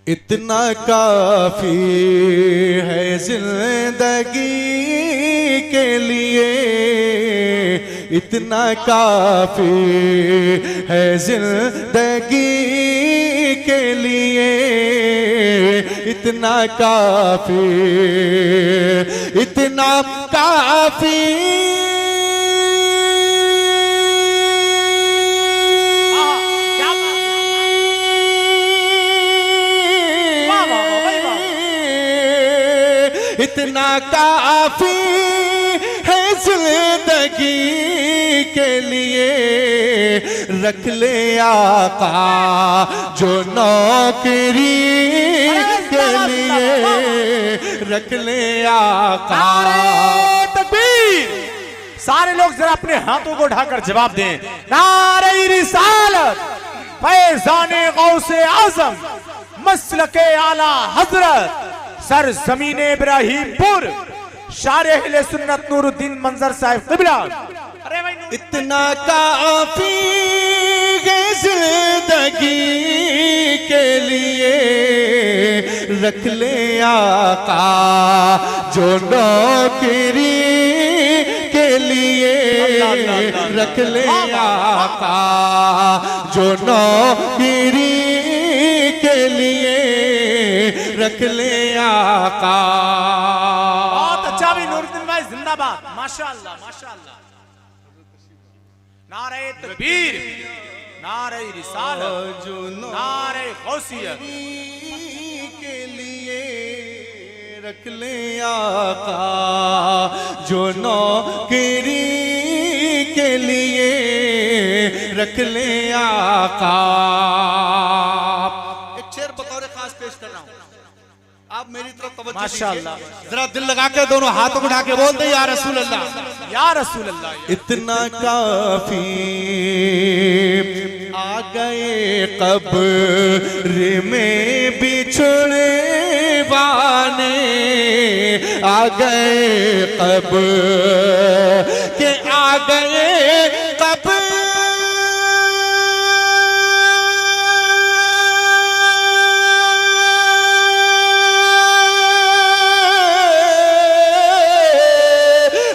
इतना काफी है जिंदगी के लिए, इतना काफी है जिंदगी के लिए, इतना काफी, इतना काफी। इतना काफी है जिंदगी के लिए, रख ले आका जो नौकरी के लिए, रख ले आका। तकबीर! सारे लोग जरा अपने हाथों को उठाकर जवाब दें। नारे रिसालत, फैज़ाने गौसे आज़म, मसलके आला हजरत, सर जमीन इब्राहिमपुर, शारे अहले सुन्नत नूरुद्दीन मंजर साहिब क़िबला। अरे भाई, इतना काफी है जिंदगी के लिए, रख ले आका जो नौकरी के लिए, रख ले आका जो नौकरी के लिए, रख ले आका। बहुत अच्छा भी नूरुद्दीन भाई, जिंदाबाद, माशाअल्लाह माशाअल्लाह। नारे तकबीर, नारे रिसालत, नारे गौसियत के लिए, रख ले आका जो नौकरी के लिए, रख ले आका। एक शेर बतौर खास पेश कर रहा हूं, आप मेरी तरफ तवज्जो माशाअल्लाह। जरा दिल लगा के दोनों हाथों को उठा के बोल दे या रसूल अल्लाह, या रसूल अल्लाह। इतना काफी आ गए कब्र में बिछड़े बाने, आ गए कब्र के, आ गए कब्र,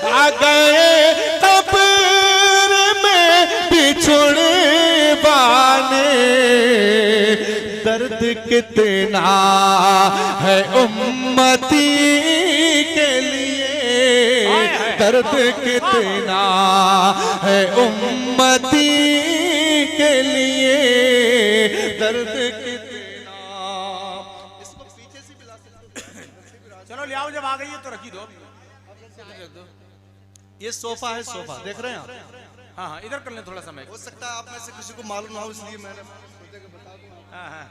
आ गए कब्र में बिछड़े बाने। दर्द कितना है उम्मती के लिए, दर्द कितना है उम्मती के लिए, दर्द कितना। इसको पीछे से भी ला सकते। चलो ले आओ, जब आ गई है तो रखी दो। ये सोफा है, सोफा देख रहे हैं आप? हाँ हाँ, इधर कर लें थोड़ा समय। हो सकता है आप में से किसी को मालूम ना हो, इसलिए मैंने सोचा कि बता दूं। हाँ हाँ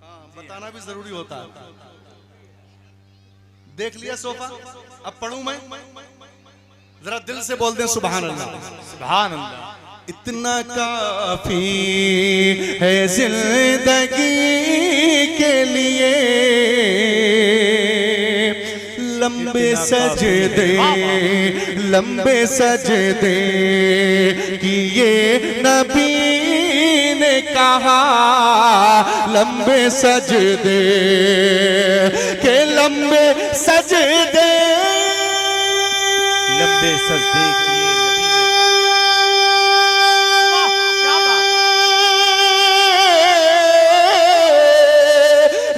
हाँ, बताना भी जरूरी होता है। देख लिया सोफा, अब पढ़ूं मैं? जरा दिल से बोल दें सुभान अल्लाह, सुभान अल्लाह। इतना काफी है जिंदगी के लिए, लंबे सजदे, लंबे सजदे किए नबी ने कहा, लंबे सजदे के, लंबे सजदे, लंबे सजदे किए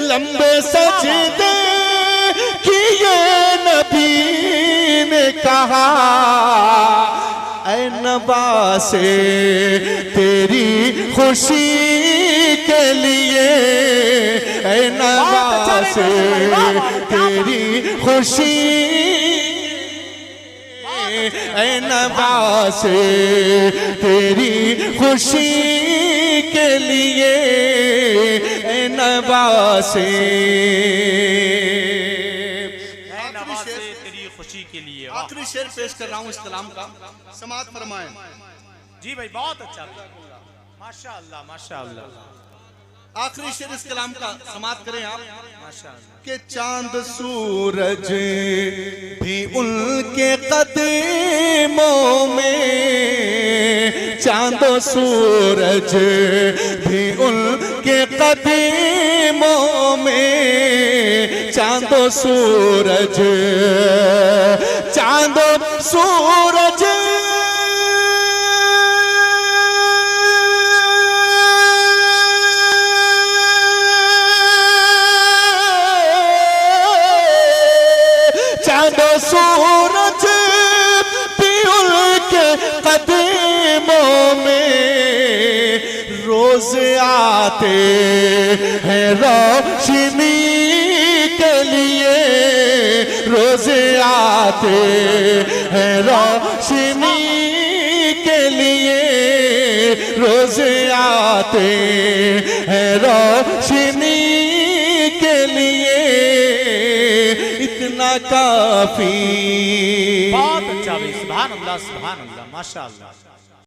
लंबे सजदे किए नबी ने कहा, ऐ नवासे तेरी खुशी के लिए, ऐ नवासे तेरी खुशी, ऐ नवासे तेरी खुशी के लिए, ऐ नवासे तेरी खुशी के लिए। आखिरी शेर पेश कर रहा हूँ इस कलाम का, समाअत फरमाएं। जी भाई, बहुत अच्छा, माशाअल्लाह माशाअल्लाह। आखिरी शेर इस कलाम का समाप्त करें आप। माशाअल्लाह। कि चांद सूरज भी उनके कदमों में, चांदो सूरज भी उनके कदमों में, चांदो सूरज, चांदो सूरज चांदो सूरज भी उनके कदमों में रोज आते हैं रोशनी के लिए, रोज आते हैं रोशनी के लिए, रोज आते हैं रोशनी के लिए, इतना काफी। बहुत अच्छा भाई, सुभान अल्लाह माशाअल्लाह।